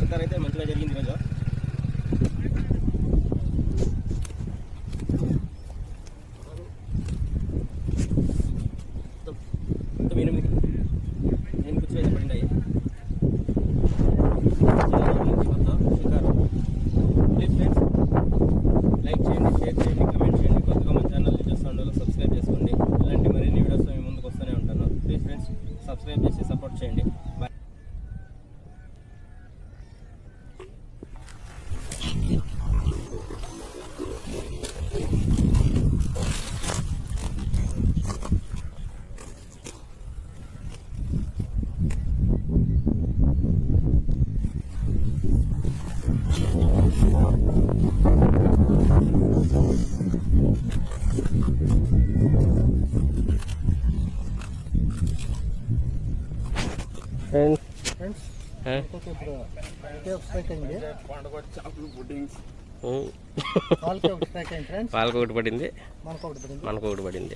షికార్ అయితే మంచిగా జరిగింది ఈరోజు. మొత్తం 8 కుర్చీలు అయితే పడినాయి. షికారు. ప్లీజ్ ఫ్రెండ్స్ లైక్ చేయండి, షేర్ చేయండి, కమెంట్ చేయండి. కొత్తగా మన ఛానల్ని చూస్తుండో సబ్స్క్రైబ్ చేసుకోండి. ఇలాంటి మరిన్ని వీడియోస్ మీ ముందుకు వస్తూనే ఉంటాను. ప్లీజ్ ఫ్రెండ్స్ సబ్స్క్రైబ్ చేసి సపోర్ట్ చేయండి. బాయ్. ఫ్రెండ్స్ ఇప్పుడు స్ట్రైక్ అయింది. పాలకి ఒకటి స్ట్రైక్ అయింది ఫ్రెండ్స్. పాలకొకటి పడింది, మనకు ఒకటి పడింది. మనకొకటి పడింది.